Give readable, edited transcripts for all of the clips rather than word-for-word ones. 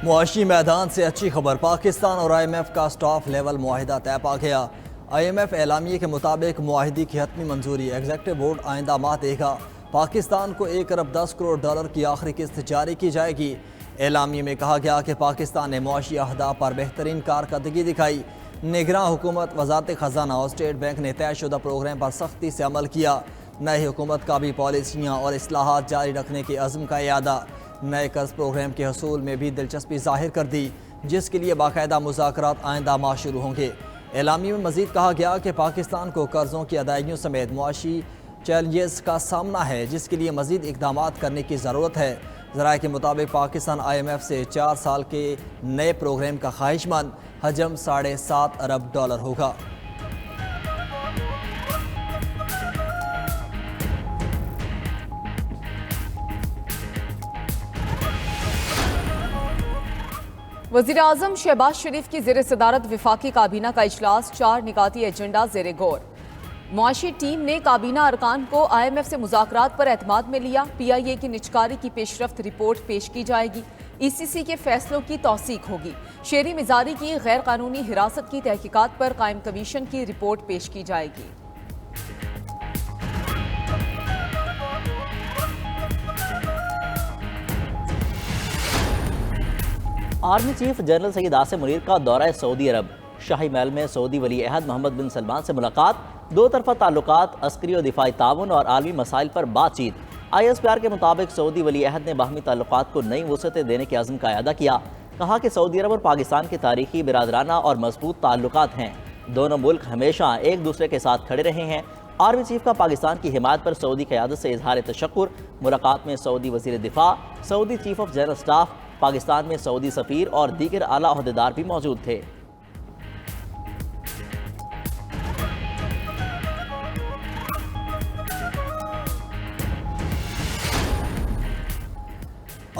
मुआशी मैदान से अच्छी खबर, पाकिस्तान और IMF का स्टाफ लेवल मुआहिदा तय पा गया। IMF एलामिये के मुताबिक मुआहिदे की हतमी मंजूरी एग्जेक्टिव बोर्ड आइंदा माह देगा। पाकिस्तान को 1 अरब 10 करोड़ डॉलर की आखिरी किस्त जारी की जाएगी। एलामिये में कहा गया कि पाकिस्तान ने मुआशी अहदा पर बेहतरीन कारकर्दगी दिखाई। निगरान हुकूमत, वजारत खजाना और स्टेट बैंक ने तयशुदा प्रोग्राम पर सख्ती से अमल किया। नई हुकूमत का भी पॉलिसियाँ और इस्लाहात जारी रखने के अज़्म का इरादा। नए कर्ज प्रोग्राम के हसूल में भी दिलचस्पी जाहिर कर दी, जिसके लिए बाकायदा मुज़ाकरात आइंदा माह शुरू होंगे। एलामी में मजीद कहा गया कि पाकिस्तान को कर्ज़ों की अदायगियों समेत मुआशी चैलेंजेस का सामना है, जिसके लिए मजीद इकदाम करने की ज़रूरत है। ज़राए के मुताबिक पाकिस्तान IMF से 4 साल के नए प्रोग्राम का ख्वाहिशमंद, हजम $7.5 अरब होगा। वज़ीर-ए-आज़म शहबाज शरीफ की ज़ेर सदारत वफाकी काबीना का इजलास, 4 निकाती एजेंडा ज़ेर गौर। मुआशी टीम ने काबीना अरकान को IMF से मुज़ाकरात पर एतमाद में लिया। PIA की निजकारी की पेशरफ्त रिपोर्ट पेश की जाएगी। ECC के फैसलों की तौसीक होगी। शेरी मिजारी की गैर कानूनी हिरासत की तहकीकात पर कायम कमीशन की रिपोर्ट पेश की जाएगी। Army chief general Syed Asim Munir का दौरा सऊदी अरब। शाही महल में सऊदी वली अहद मोहम्मद बिन सलमान से मुलाकात, दो तरफा ताल्लुकात, अस्करी और दिफाई ताउन और आलमी मसाइल पर बातचीत। ISPR के मुताबिक सऊदी वली अहद ने बाहमी ताल्लुकात को नई वसअतें देने के अज़्म का इआदा किया। कहा कि सऊदी अरब और पाकिस्तान के तारीखी, बिरादराना और मजबूत ताल्लुकात हैं। दोनों मुल्क हमेशा एक दूसरे के साथ खड़े रहे हैं। आर्मी चीफ का पाकिस्तान की हिमायत पर सऊदी क़यादत से इजहार तशक्कुर। मुलाकात में सऊदी वज़ीर दिफा, Saudi chief of general staff, Pakistan में सऊदी सफ़ीर और दीगर आला ओहदेदार भी मौजूद थे।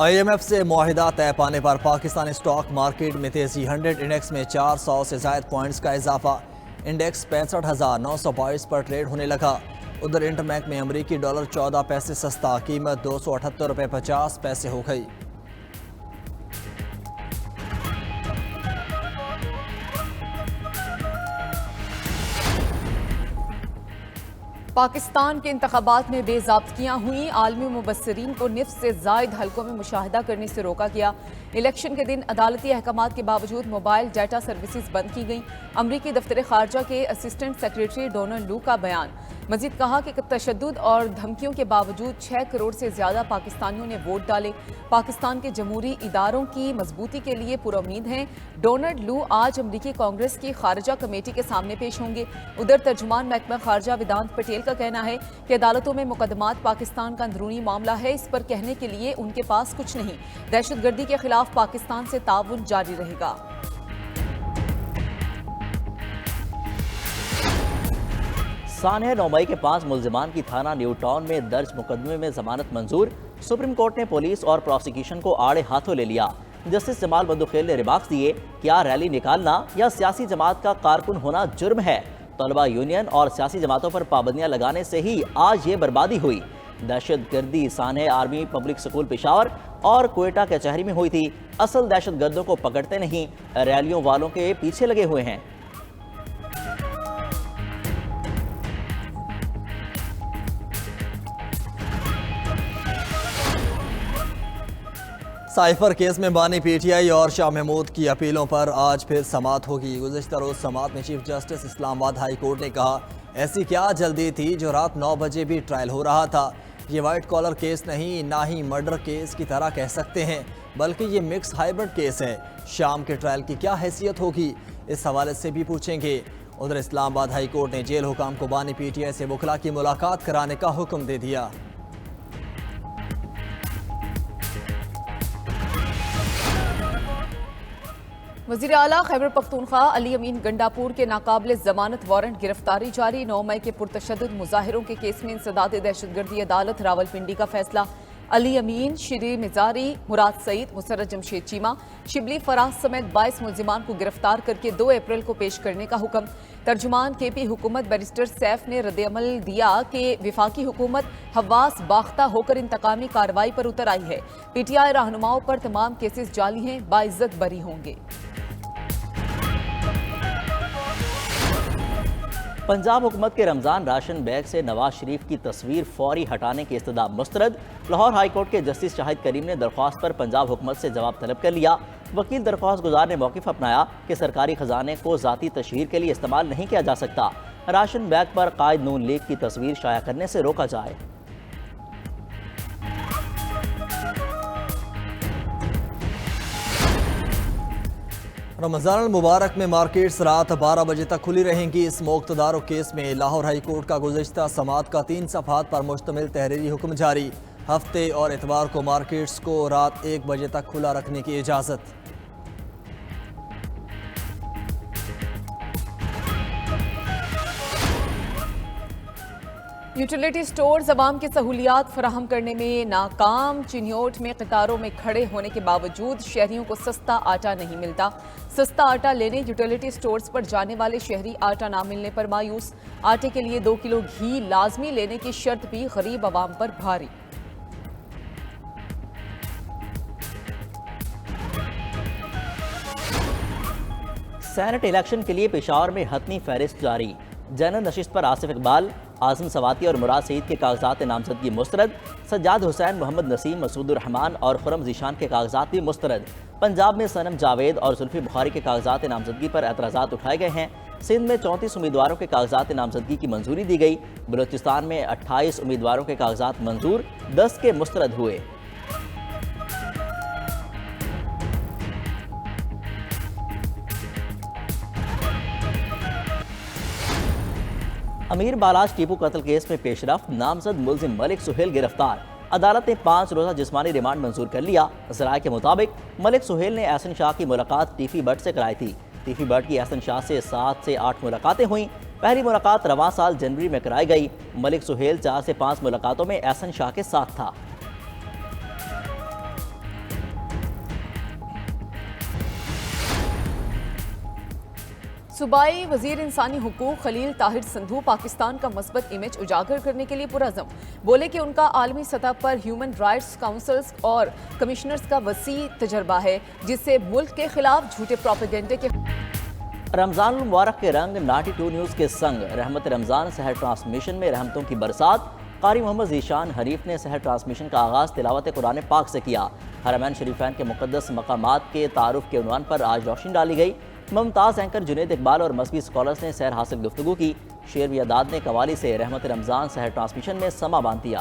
IMF से मुआहिदा तय पाने पर पाकिस्तानी स्टॉक मार्केट में तेजी। 100 इंडेक्स में 400 से ज़ायद पॉइंट्स का इजाफा। इंडेक्स 65,922 पर ट्रेड होने लगा। उधर इंटरबैंक में अमरीकी डॉलर 14 पैसे सस्ता, कीमत $278.50 हो गई। पाकिस्तान के इंतखाबात में बेज़ाब्तियाँ हुई। आलमी मुबस्सिरीन को निफ्स से ज़ायद हलकों में मुशाहिदा करने से रोका गया। इलेक्शन के दिन अदालती अहकामात के बावजूद मोबाइल डाटा सर्विसेज बंद की गई। अमरीकी दफ्तर खारजा के असिस्टेंट सेक्रेटरी डोनाल्ड लू का बयान। मजीद कहा कि तशद्दुद और धमकियों के बावजूद 6 करोड़ से ज़्यादा पाकिस्तानियों ने वोट डाले। पाकिस्तान के जमहूरी इदारों की मजबूती के लिए पुरुम्मीद हैं। डोनाल्ड लू आज अमरीकी कांग्रेस की खारजा कमेटी के सामने पेश होंगे। उधर तर्जुमान महकमा खारजा वेदांत पटेल का कहना है कि अदालतों में मुकदमात पाकिस्तान का अंदरूनी मामला है, इस पर कहने के लिए उनके पास कुछ नहीं। दहशतगर्दी के खिलाफ पाकिस्तान से ताउन जारी रहेगा। सानह 9 मई के 5 मुल्जिमान की थाना न्यू टाउन में दर्ज मुकदमे में जमानत मंजूर। सुप्रीम कोर्ट ने पुलिस और प्रोसिक्यूशन को आड़े हाथों ले लिया। जस्टिस जमाल बंदुखेल ने रिमार्क्स दिए, क्या रैली निकालना या सियासी जमात का कारकुन होना जुर्म है? तलबा यूनियन और सियासी जमातों पर पाबंदियां लगाने से ही आज ये बर्बादी हुई। दहशतगर्दी सानह आर्मी पब्लिक स्कूल पेशावर और कोयटा कचहरी में हुई थी। असल दहशतगर्दों को पकड़ते नहीं, रैलियों वालों के पीछे लगे हुए हैं। साइफर केस में बानी PTI और शाह महमूद की अपीलों पर आज फिर समाअत होगी। गुज़िश्ता रोज समाअत में chief justice Islamabad high court ने कहा, ऐसी क्या जल्दी थी जो रात 9 बजे भी ट्रायल हो रहा था। ये वाइट कॉलर केस नहीं, ना ही मर्डर केस की तरह कह सकते हैं, बल्कि ये मिक्स हाइब्रिड केस है। शाम के ट्रायल की क्या हैसियत होगी, इस हवाले से भी पूछेंगे। उधर इस्लामाबाद हाई कोर्ट ने जेल हुकाम को बानी PTI से वकला की मुलाकात कराने का हुक्म दे दिया। वज़ीर आला खैबर पख्तूनख्वा अली अमीन गंडापुर के नाकाबिल जमानत वारंट गिरफ्तारी जारी। 9 मई के पुरतशद्दुद मुजाहिरों के केस में इंसदाद दहशतगर्दी अदालत रावलपिंडी का फैसला। अली अमीन, शिरी मिजारी, मुराद सईद, मुसर्रत जमशेद चीमा, शिबली फराज समेत 22 मुलजिमान को गिरफ्तार करके 2 अप्रैल को पेश करने का हुक्म। तर्जुमान केपी हुकूमत बैरिस्टर सैफ ने रद्द-ए-अमल दिया कि विफाकी हुकूमत हवास बाख्ता होकर इंतकामी कार्रवाई पर उतर आई है। पीटीआई रहनुमाओं पर तमाम केसेस जाली हैं, बाइज्जत बरी होंगे। पंजाब हुकूमत के रमज़ान राशन बैग से नवाज शरीफ की तस्वीर फौरी हटाने की इस्तदा मुस्तरद। लाहौर हाई कोर्ट के जस्टिस शाहिद करीम ने दरख्वास्त पर पंजाब हुकूमत से जवाब तलब कर लिया। वकील दरख्वास्त गुजार ने मौक़िफ़ अपनाया कि सरकारी खजाने को ज़ाती तशहीर के लिए इस्तेमाल नहीं किया जा सकता। राशन बैग पर कायद नून लीग की तस्वीर शाया करने से रोका जाए। रमज़ान मुबारक में मार्केट्स रात 12 बजे तक खुली रहेंगी। इस मोक़तदार केस में लाहौर हाई कोर्ट का गुज़श्ता समात का 3 सफ़हात पर मुश्तमिल तहरीरी हुक्म जारी। हफ्ते और इतवार को मार्केट्स को रात 1 बजे तक खुला रखने की इजाज़त। यूटिलिटी स्टोर्स अवाम की सहूलियात फराहम करने में नाकाम। चिन्योट में कतारों में खड़े होने के बावजूद शहरियों को सस्ता आटा नहीं मिलता। सस्ता आटा लेने यूटिलिटी स्टोर्स पर जाने वाले शहरी आटा ना मिलने पर मायूस। आटे के लिए 2 किलो घी लाजमी लेने की शर्त भी गरीब अवाम पर भारी। सेनेट इलेक्शन के लिए पेशावर में हतमी फहरिस्त जारी। जनरल नशिस्त पर आसिफ इकबाल, आज़म सवाती और मुराद सईद के कागजात नामजदगी मुस्तरद। सज्जाद हुसैन, मोहम्मद नसीम, मसूद रहमान और खुरम जीशान के कागजात भी मुस्तरद। पंजाब में सनम जावेद और जुल्फी बुखारी के कागजात नामजदगी पर एतराज़ात उठाए गए हैं। सिंध में 34 उम्मीदवारों के कागजात नामजदगी की मंजूरी दी गई। बलूचिस्तान में 28 उम्मीदवारों के कागजात मंजूर, 10 के मुस्तरद हुए। अमीर बालाज टीपू कत्ल केस में पेशरफ, नामजद मुलजिम मलिक सुहेल गिरफ्तार। अदालत ने 5 रोज़ा जिस्मानी रिमांड मंजूर कर लिया। ज़राए के मुताबिक मलिक सुहेल ने एहसन शाह की मुलाकात टीफी बट से कराई थी। टीफी बट की एहसन शाह से 7 से 8 मुलाकातें हुई। पहली मुलाकात रवां साल जनवरी में कराई गई। मलिक सुहेल 4 से 5 मुलाकातों में एहसन शाह के साथ था। सूबाई वजीर इंसानी हुकूक खलील ताहिर संधू पाकिस्तान का मस्बत इमेज उजागर करने के लिए पुरज़म। बोले कि उनका आलमी सतह पर ह्यूमन राइट्स काउंसिल्स और कमिश्नर्स का वसी तजर्बा है, जिससे मुल्क के खिलाफ झूठे प्रोपेगेंडे के रमज़ान मुबारक के रंग 92 न्यूज़ के संग रहमत रमज़ान सहर ट्रांसमिशन में रहमतों की बरसात। कारी मोहम्मद जीशान हरीफ ने सहर ट्रांसमिशन का आगाज़ तिलावत कुरान पाक से किया। हरमैन शरीफैन के मुक़द्दस मकामात के तारुफ के उन्वान पर आज रोशनी डाली गई। मुमताज़ एंकर जुनैद इकबाल और मजहबी स्कॉलर्स ने सैर हासिल गुफ्तगू की। शेर वियादाद ने कवाली से रहमत रमज़ान सहर ट्रांसमिशन में समा बांध दिया।